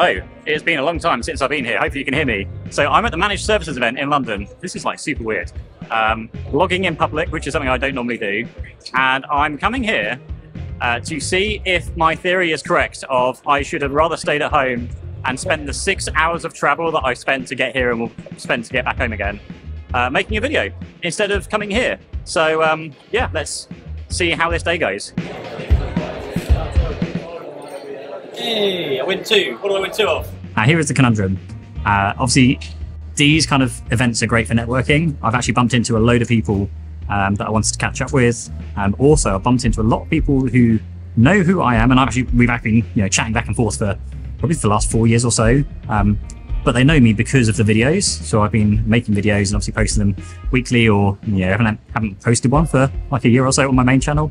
Hello, it's been a long time since I've been here. Hopefully you can hear me. So I'm at the Managed Services event in London. This is like super weird. Logging in public, which is something I don't normally do. And I'm coming here to see if my theory is correct of I should have rather stayed at home and spent the 6 hours of travel that I spent to get here and will spend to get back home again, making a video instead of coming here. So yeah, let's see how this day goes. Hey, I win 2. What do I win 2 of? Here is the conundrum. Obviously, these kind of events are great for networking. I've actually bumped into a load of people that I wanted to catch up with. Also, I've bumped into a lot of people who know who I am, and we've actually been chatting back and forth for probably the last 4 years or so. But they know me because of the videos. So I've been making videos and obviously posting them weekly, or haven't posted one for like a year or so on my main channel.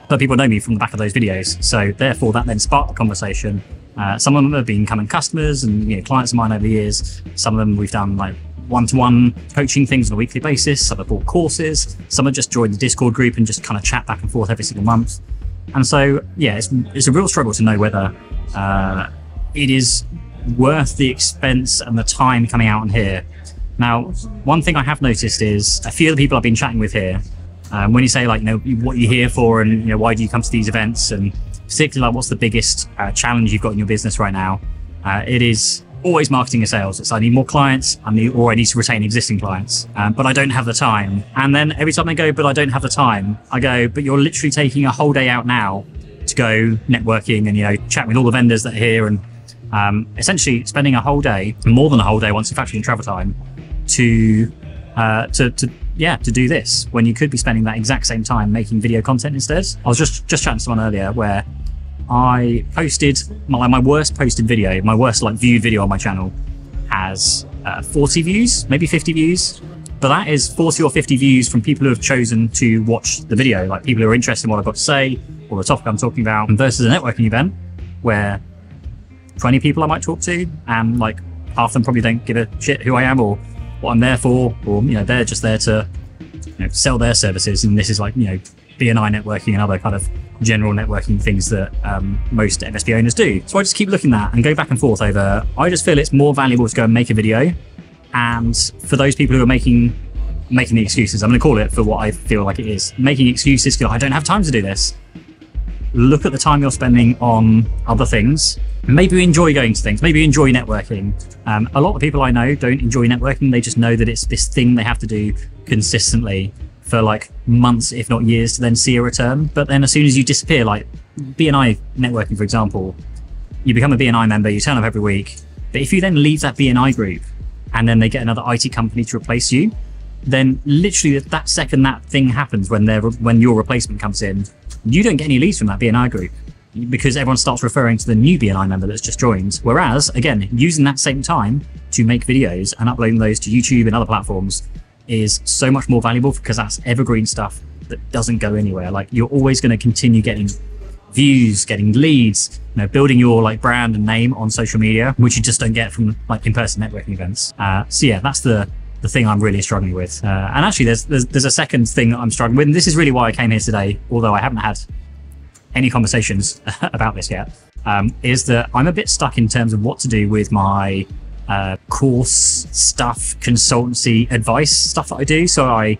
But people know me from the back of those videos. So therefore that then sparked the conversation. Some of them have been coming customers and clients of mine over the years. Some of them we've done like one-to-one coaching things on a weekly basis. Some have bought courses. Some have just joined the Discord group and just kind of chat back and forth every single month. And so, yeah, it's a real struggle to know whether it is worth the expense and the time coming out on here. Now, one thing I have noticed is a few of the people I've been chatting with here, when you say like, what you're here for and why do you come to these events, and particularly like what's the biggest challenge you've got in your business right now, it is always marketing and sales. It's I need more clients, or I need to retain existing clients, but I don't have the time. And then every time they go, but I don't have the time, I go, but you're literally taking a whole day out now to go networking and chat with all the vendors that are here, and essentially spending a whole day, more than a whole day once you're factoring in travel time, to do this, when you could be spending that exact same time making video content instead. I was just chatting to someone earlier where I posted my worst posted video, my worst viewed video on my channel has 40 views, maybe 50 views, but that is 40 or 50 views from people who have chosen to watch the video, like people who are interested in what I've got to say or the topic I'm talking about, versus a networking event where 20 people I might talk to, and like half of them probably don't give a shit who I am or what I'm there for, or they're just there to sell their services. And this is like BNI networking and other kind of general networking things that most MSP owners do. So I just keep looking at and go back and forth over. I just feel it's more valuable to go and make a video, and for those people who are making the excuses, I'm going to call it for what I feel like it is, making excuses because I don't have time to do this. Look at the time you're spending on other things. Maybe you enjoy going to things, maybe you enjoy networking. A lot of people I know don't enjoy networking. They just know that it's this thing they have to do consistently for like months, if not years, to then see a return. But then as soon as you disappear, like BNI networking, for example, you become a BNI member, you turn up every week. But if you then leave that BNI group and then they get another IT company to replace you, then literally that second that thing happens, when your replacement comes in, you don't get any leads from that BNI group, because everyone starts referring to the new BNI member that's just joined. Whereas, again, using that same time to make videos and uploading those to YouTube and other platforms is so much more valuable, because that's evergreen stuff that doesn't go anywhere. Like, you're always going to continue getting views, getting leads, building your brand and name on social media, which you just don't get from in-person networking events. So yeah, that's the thing I'm really struggling with. And actually, there's a second thing that I'm struggling with, and this is really why I came here today, although I haven't had any conversations about this yet, is that I'm a bit stuck in terms of what to do with my course stuff, consultancy, advice stuff that I do. So I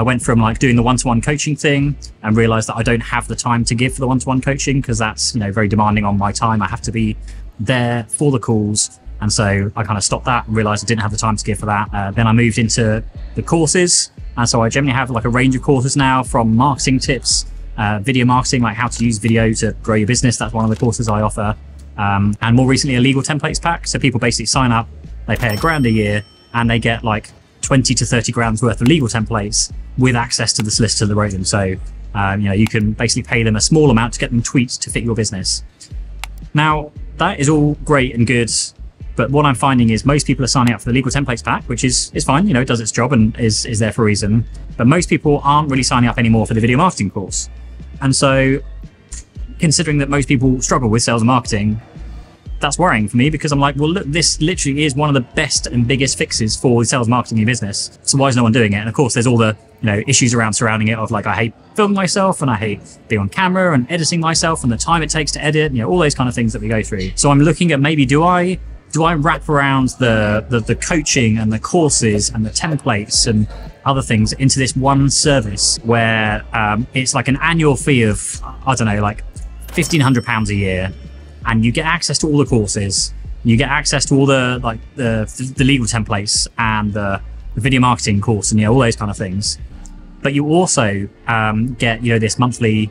went from doing the one-to-one coaching thing and realized that I don't have the time to give for the one-to-one coaching, because that's very demanding on my time. I have to be there for the calls. And so I kind of stopped that and realized I didn't have the time to give for that. Then I moved into the courses. And so I generally have a range of courses now, from marketing tips, video marketing, like how to use video to grow your business. That's one of the courses I offer. And more recently, a legal templates pack. So people basically sign up, they pay $1,000 a year, and they get 20 to 30 grand's worth of legal templates with access to the solicitor that wrote them. So, you can basically pay them a small amount to get them tweaked to fit your business. Now, that is all great and good. But what I'm finding is most people are signing up for the legal templates pack, which is fine, it does its job and is there for a reason. But most people aren't really signing up anymore for the video marketing course. And so, considering that most people struggle with sales and marketing, that's worrying for me, because I'm like, well, look, this literally is one of the best and biggest fixes for sales marketing in your business. So why is no one doing it? And of course, there's all the issues surrounding it of like, I hate filming myself, and I hate being on camera and editing myself, and the time it takes to edit, all those kind of things that we go through. So I'm looking at maybe do I wrap around the coaching and the courses and the templates and other things into this one service where it's like an annual fee of, I don't know, like £1,500 a year, and you get access to all the courses, you get access to all the legal templates and the video marketing course and all those kind of things. But you also get this monthly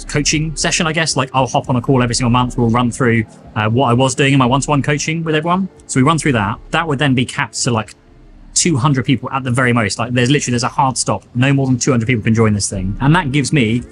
coaching session, I guess. Like, I'll hop on a call every single month. We'll run through what I was doing in my one-to-one coaching with everyone. So we run through that. That would then be capped to like 200 people at the very most. Like, there's a hard stop. No more than 200 people can join this thing, and that gives me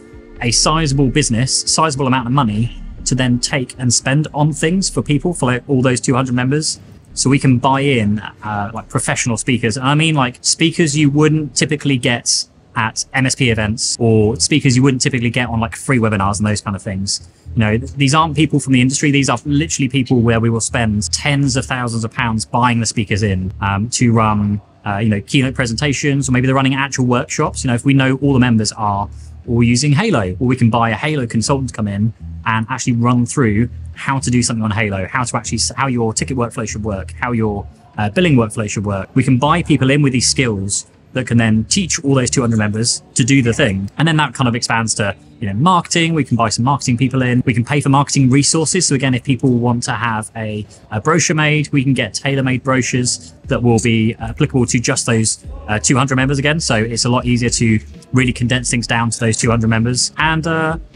a sizable amount of money to then take and spend on things for people, for like all those 200 members. So we can buy in like professional speakers. And I mean like speakers you wouldn't typically get at MSP events, or speakers you wouldn't typically get on like free webinars and those kind of things. These aren't people from the industry. These are literally people where we will spend tens of thousands of pounds buying the speakers in to run keynote presentations, or maybe they're running actual workshops. If we know all the members are all using Halo, or we can buy a Halo consultant to come in and actually run through how to do something on Halo, how your ticket workflow should work, how your billing workflow should work. We can buy people in with these skills that can then teach all those 200 members to do the thing. And then that kind of expands to, marketing. We can buy some marketing people in. We can pay for marketing resources. So again, if people want to have a brochure made, we can get tailor-made brochures that will be applicable to just those 200 members again. So it's a lot easier to really condense things down to those 200 members. And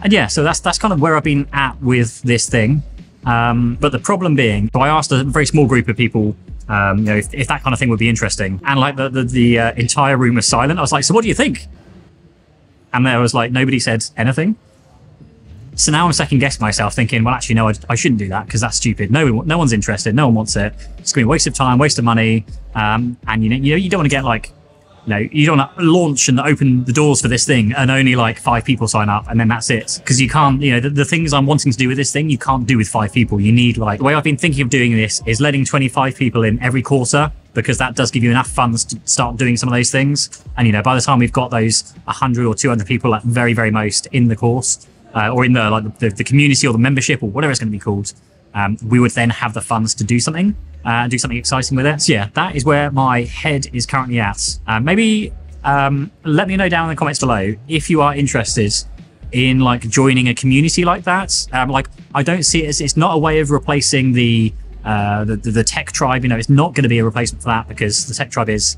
yeah, so that's kind of where I've been at with this thing. But the problem being, so I asked a very small group of people, if that kind of thing would be interesting, and like the entire room was silent. I was like, so what do you think? And there was like, nobody said anything. So now I'm second guessing myself, thinking, well, actually, no, I shouldn't do that, because that's stupid. No one's interested. No one wants it. It's going to be a waste of time, waste of money. And you don't want to get like, you don't want to launch and open the doors for this thing and only like 5 people sign up, and then that's it. Because you can't, the things I'm wanting to do with this thing, you can't do with 5 people. You need, like, the way I've been thinking of doing this is letting 25 people in every quarter, because that does give you enough funds to start doing some of those things. And, by the time we've got those 100 or 200 people at very, very most in the course, or in the community or the membership or whatever it's going to be called, we would then have the funds to do something. Do something exciting with it. So yeah, that is where my head is currently at. Maybe let me know down in the comments below if you are interested in like joining a community like that. Like, I don't see it as, it's not a way of replacing the tech tribe. It's not going to be a replacement for that, because the tech tribe is,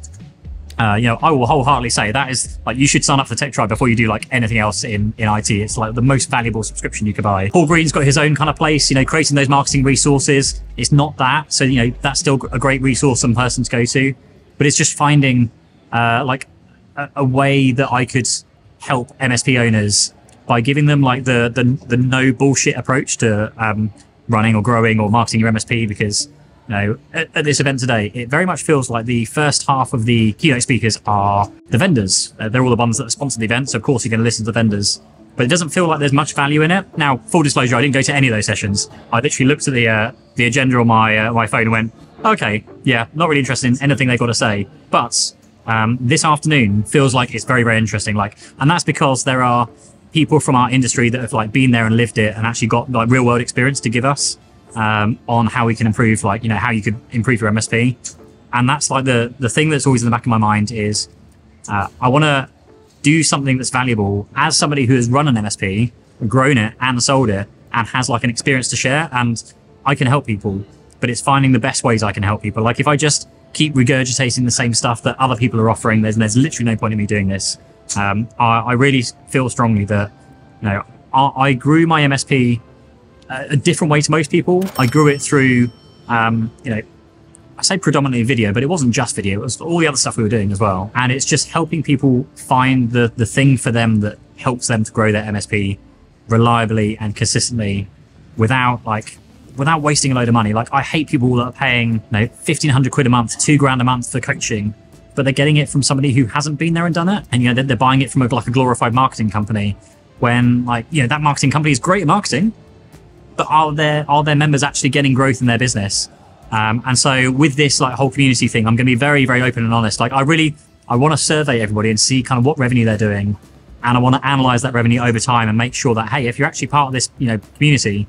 I will wholeheartedly say that is like, you should sign up for the tech tribe before you do like anything else in IT. It's like the most valuable subscription you could buy. Paul Green's got his own kind of place, creating those marketing resources. It's not that. So, that's still a great resource and person to go to, but it's just finding like a way that I could help MSP owners by giving them like the no bullshit approach to running or growing or marketing your MSP. Because at this event today, it very much feels like the first half of the keynote speakers are the vendors. They're all the ones that sponsor the event, so of course you're going to listen to the vendors. But it doesn't feel like there's much value in it. Now, full disclosure, I didn't go to any of those sessions. I literally looked at the agenda on my phone and went, okay, yeah, not really interested in anything they've got to say. But this afternoon feels like it's very, very interesting. And that's because there are people from our industry that have like been there and lived it and actually got like real world experience to give us. On how we can improve, how you could improve your MSP. And that's like the thing that's always in the back of my mind is I want to do something that's valuable as somebody who has run an MSP, grown it and sold it, and has like an experience to share. And I can help people, but it's finding the best ways I can help people. Like, if I just keep regurgitating the same stuff that other people are offering, there's literally no point in me doing this. I really feel strongly that I grew my MSP a different way to most people. I grew it through, I say predominantly video, but it wasn't just video. It was all the other stuff we were doing as well. And it's just helping people find the thing for them that helps them to grow their MSP reliably and consistently without wasting a load of money. Like, I hate people that are paying, 1,500 quid a month, £2,000 a month for coaching, but they're getting it from somebody who hasn't been there and done it. And, they're buying it from a glorified marketing company when, that marketing company is great at marketing, but are their members actually getting growth in their business? And so with this like whole community thing, I'm going to be very, very open and honest. Like I want to survey everybody and see kind of what revenue they're doing. And I want to analyze that revenue over time and make sure that, hey, if you're actually part of this, community,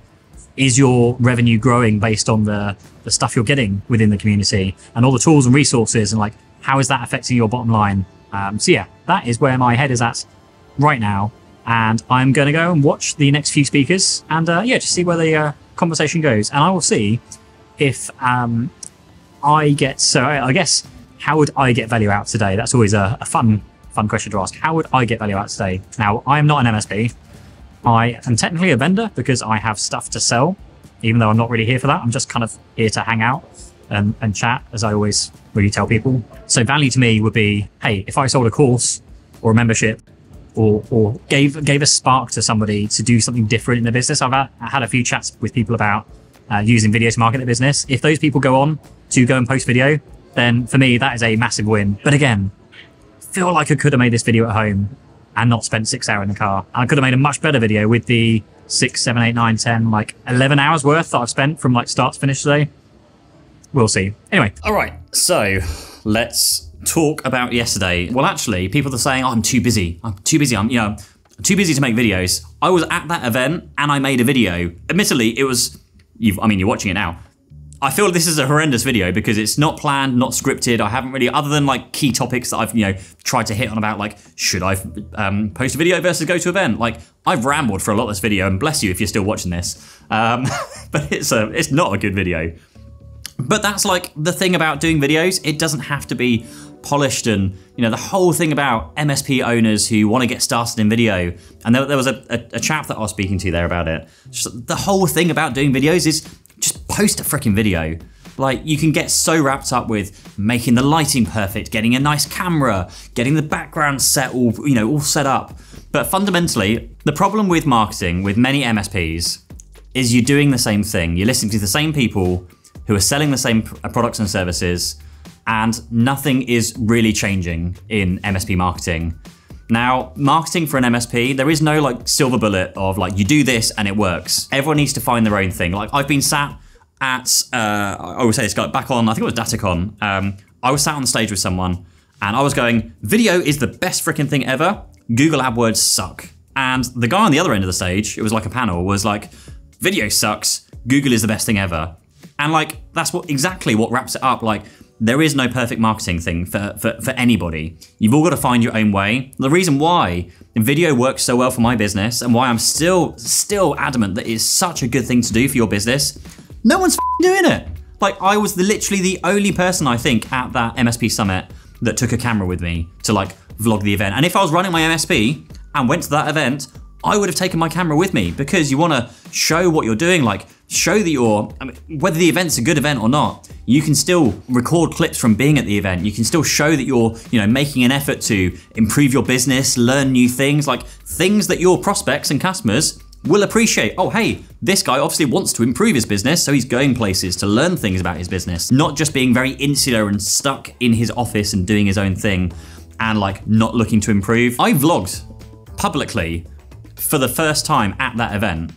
is your revenue growing based on the stuff you're getting within the community and all the tools and resources, and like, how is that affecting your bottom line? So yeah, that is where my head is at right now. And I'm going to go and watch the next few speakers and just see where the conversation goes. And I will see if I guess, how would I get value out today? That's always a fun question to ask. How would I get value out today? Now, I am not an MSP. I am technically a vendor because I have stuff to sell, even though I'm not really here for that. I'm just kind of here to hang out and chat, as I always really tell people. So value to me would be, hey, if I sold a course or a membership or gave a spark to somebody to do something different in their business. I had a few chats with people about using video to market their business. If those people go on to go and post video, then for me, that is a massive win. But again, feel like I could have made this video at home and not spent 6 hours in the car. And I could have made a much better video with the 6, 7, 8, 9, 10, like 11 hours worth that I've spent from like start to finish today. We'll see. Anyway. All right. So let's talk about yesterday. Well, actually, people are saying, oh, I'm too busy. I'm too busy. I'm too busy to make videos. I was at that event and I made a video. Admittedly, it was, you're watching it now. I feel this is a horrendous video because it's not planned, not scripted. I haven't really, other than like key topics that I've, tried to hit on about, like, should I post a video versus go to an event? Like, I've rambled for a lot of this video, and bless you if you're still watching this. But it's not a good video. But that's like the thing about doing videos. It doesn't have to be polished, and the whole thing about MSP owners who want to get started in video. And there was a chap that I was speaking to there about it. Just the whole thing about doing videos is just post a freaking video. Like, you can get so wrapped up with making the lighting perfect, getting a nice camera, getting the background set all set up. But fundamentally, the problem with marketing with many MSPs is you're doing the same thing. You're listening to the same people who are selling the same products and services, and nothing is really changing in MSP marketing. Now, marketing for an MSP, there is no like silver bullet of like, you do this and it works. Everyone needs to find their own thing. Like, I've been sat at, I would say this guy back on, I think it was DataCon. I was sat on stage with someone and I was going, video is the best freaking thing ever. Google AdWords suck. And the guy on the other end of the stage, it was like a panel, was like, video sucks, Google is the best thing ever. And like, that's exactly what wraps it up. Like, there is no perfect marketing thing for anybody. You've all got to find your own way. The reason why video works so well for my business and why I'm still adamant that it's such a good thing to do for your business, no one's doing it. Like, I was literally the only person, I think, at that MSP summit that took a camera with me to like vlog the event. And if I was running my MSP and went to that event, I would have taken my camera with me, because you want to show what you're doing, like show that whether the event's a good event or not, you can still record clips from being at the event. You can still show that you're, making an effort to improve your business, learn new things, like things that your prospects and customers will appreciate. Oh, hey, this guy obviously wants to improve his business, so he's going places to learn things about his business, not just being very insular and stuck in his office and doing his own thing and like not looking to improve. I vlogged publicly for the first time at that event,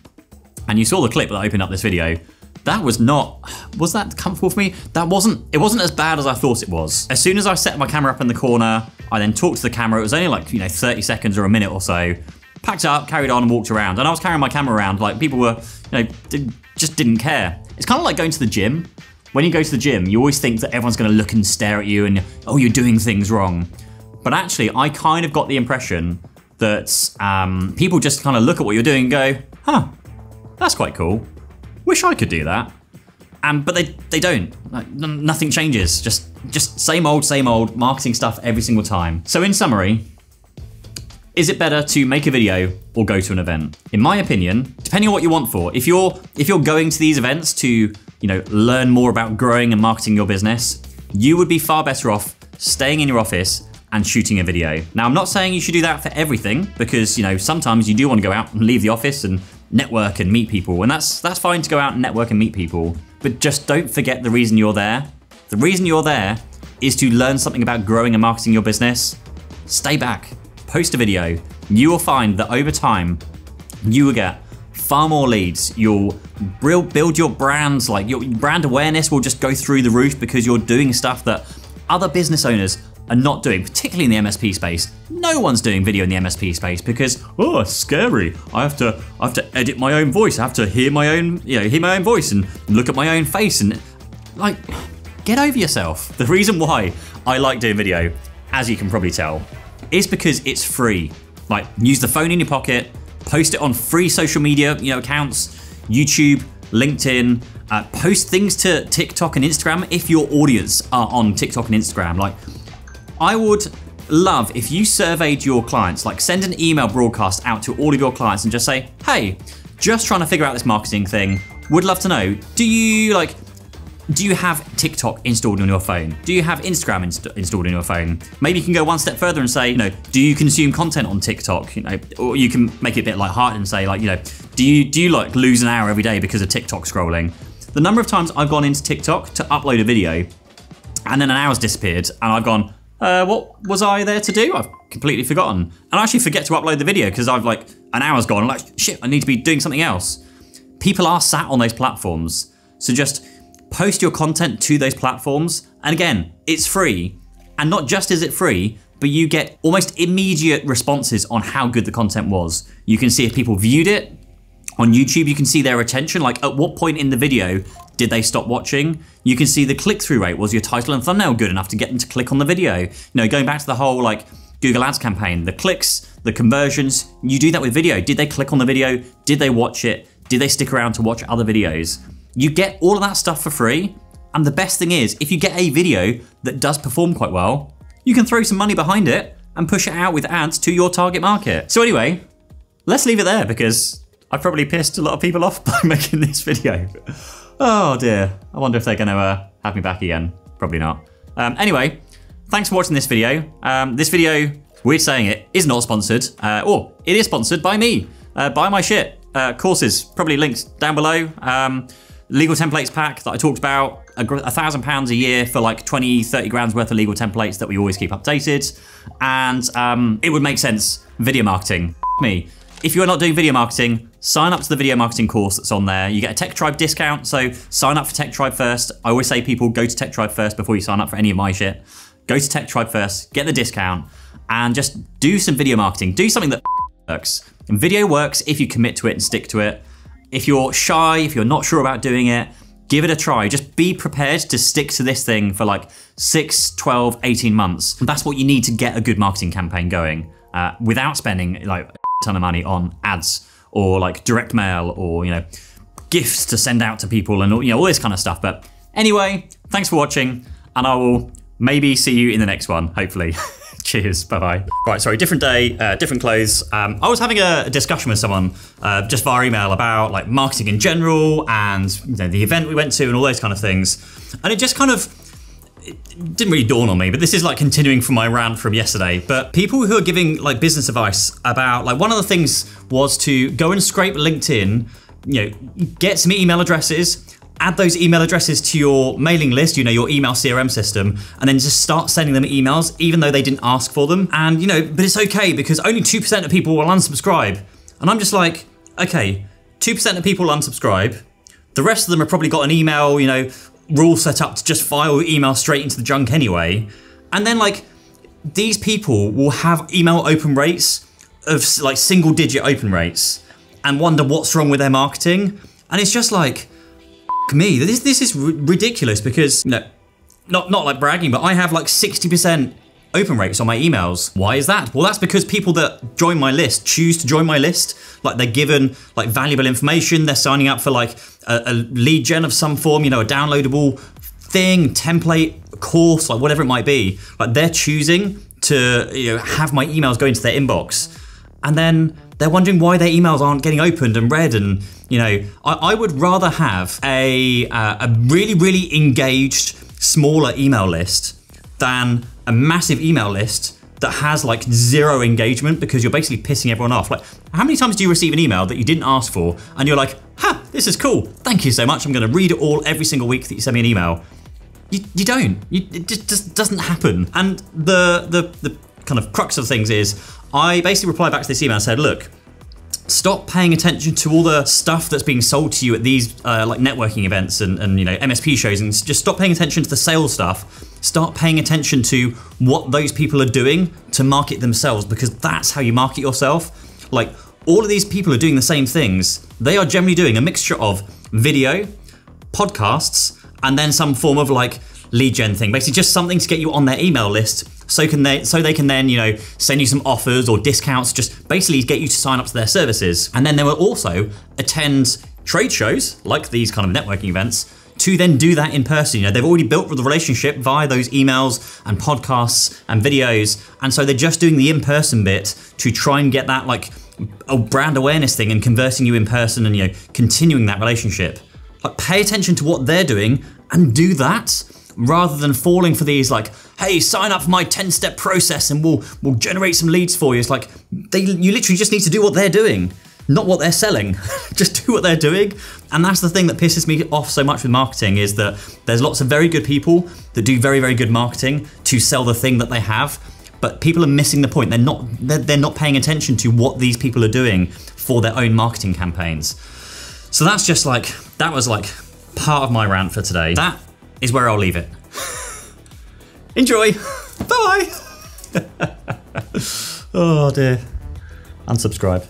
and you saw the clip that opened up this video. That was that comfortable for me? It wasn't as bad as I thought it was. As soon as I set my camera up in the corner, I then talked to the camera. It was only like, 30 seconds or a minute or so. Packed it up, carried on and walked around. And I was carrying my camera around, like people were, just didn't care. It's kind of like going to the gym. When you go to the gym, you always think that everyone's gonna look and stare at you and, oh, you're doing things wrong. But actually, I kind of got the impression that people just kind of look at what you're doing and go, huh, that's quite cool. Wish I could do that. But they don't. Like, nothing changes. Just same old marketing stuff every single time. So in summary, is it better to make a video or go to an event? In my opinion, depending on what you want for, if you're going to these events to, learn more about growing and marketing your business, you would be far better off staying in your office and shooting a video. Now, I'm not saying you should do that for everything, because, sometimes you do want to go out and leave the office and network and meet people, and that's fine to go out and network and meet people, but just don't forget the reason you're there. The reason you're there is to learn something about growing and marketing your business. Stay back, post a video. You will find that over time, you will get far more leads. You'll build your brands, like your brand awareness will just go through the roof because you're doing stuff that other business owners are not doing, particularly in the MSP space. No one's doing video in the MSP space because, oh, it's scary. I have to edit my own voice. I have to hear my own, hear my own voice and look at my own face and like, get over yourself. The reason why I like doing video, as you can probably tell, is because it's free. Like, use the phone in your pocket, post it on free social media, accounts, YouTube, LinkedIn, post things to TikTok and Instagram if your audience are on TikTok and Instagram. Like, I would love if you surveyed your clients, like send an email broadcast out to all of your clients and just say, hey, just trying to figure out this marketing thing. Would love to know, do you have TikTok installed on your phone? Do you have Instagram installed on your phone? Maybe you can go one step further and say, do you consume content on TikTok? Or you can make it a bit light-hearted and say, do you like lose an hour every day because of TikTok scrolling? The number of times I've gone into TikTok to upload a video and then an hour's disappeared and I've gone, what was I there to do? I've completely forgotten. And I actually forget to upload the video because I've an hour's gone. I'm like, shit, I need to be doing something else. People are sat on those platforms. So just post your content to those platforms. And again, it's free. And not just is it free, but you get almost immediate responses on how good the content was. You can see if people viewed it. On YouTube, you can see their attention, like at what point in the video did they stop watching? You can see the click-through rate. Was your title and thumbnail good enough to get them to click on the video? Going back to the whole Google Ads campaign, the clicks, the conversions, you do that with video. Did they click on the video? Did they watch it? Did they stick around to watch other videos? You get all of that stuff for free. And the best thing is, if you get a video that does perform quite well, you can throw some money behind it and push it out with ads to your target market. So anyway, let's leave it there because I've probably pissed a lot of people off by making this video. Oh dear, I wonder if they're gonna have me back again. Probably not. Anyway, thanks for watching this video. This video, weird saying it, is not sponsored, or it is sponsored by me. Buy my shit. Courses, probably linked down below. Legal templates pack that I talked about, £1,000 a year for 20, 30 grand's worth of legal templates that we always keep updated. And it would make sense, video marketing, me. If you're not doing video marketing, sign up to the video marketing course that's on there. You get a Tech Tribe discount, so sign up for Tech Tribe first. I always say people go to Tech Tribe first before you sign up for any of my shit. Go to Tech Tribe first, get the discount, and just do some video marketing. Do something that works. And video works if you commit to it and stick to it. If you're shy, if you're not sure about doing it, give it a try. Just be prepared to stick to this thing for 6, 12, 18 months. That's what you need to get a good marketing campaign going without spending a ton of money on ads or direct mail or gifts to send out to people and all this kind of stuff. But anyway, thanks for watching and I will maybe see you in the next one, hopefully. Cheers, bye-bye. Right, sorry, different day, different clothes. I was having a discussion with someone just via email about marketing in general and the event we went to and all those kind of things. And it just it didn't really dawn on me, but this is continuing from my rant from yesterday. But people who are giving business advice about one of the things was to go and scrape LinkedIn, get some email addresses, add those email addresses to your mailing list, your email CRM system, and then just start sending them emails even though they didn't ask for them. And but it's okay because only 2% of people will unsubscribe. And I'm just okay, 2% of people unsubscribe. The rest of them have probably got an email, rule set up to just file email straight into the junk anyway. And then these people will have email open rates of single digit open rates and wonder what's wrong with their marketing. And it's just me, this is ridiculous because not bragging, but I have 60% open rates on my emails. Why is that? Well, that's because people that join my list choose to join my list. They're given valuable information. They're signing up for a lead gen of some form, a downloadable thing, template, course, whatever it might be. They're choosing to have my emails go into their inbox, and then they're wondering why their emails aren't getting opened and read. And I would rather have a really, really engaged, smaller email list than a massive email list that has zero engagement because you're basically pissing everyone off. How many times do you receive an email that you didn't ask for and you're ha, this is cool. Thank you so much. I'm gonna read it all every single week that you send me an email. You don't. It just doesn't happen. And the kind of crux of things is I basically replied back to this email and said, look, Stop paying attention to all the stuff that's being sold to you at these like networking events and you know, MSP shows, and just stop paying attention to the sales stuff. Start paying attention to what those people are doing to market themselves, because that's how you market yourself. Like, all of these people are doing the same things. They are generally doing a mixture of video, podcasts, and then some form of like lead gen thing. Basically just something to get you on their email list so they can then, you know, send you some offers or discounts, just basically get you to sign up to their services. And then they will also attend trade shows like these kind of networking events to then do that in person. You know, they've already built the relationship via those emails and podcasts and videos, and so they're just doing the in-person bit to try and get that like a brand awareness thing and converting you in person and, you know, continuing that relationship. Like, pay attention to what they're doing and do that, rather than falling for these like, hey, sign up for my 10-step process and we'll generate some leads for you. It's like, you literally just need to do what they're doing, not what they're selling. Just do what they're doing. And that's the thing that pisses me off so much with marketing, is that there's lots of very good people that do very, very good marketing to sell the thing that they have, but people are missing the point. They're not paying attention to what these people are doing for their own marketing campaigns. So that's just like, that was like part of my rant for today. That is where I'll leave it. Enjoy. Bye. Oh dear. Unsubscribe.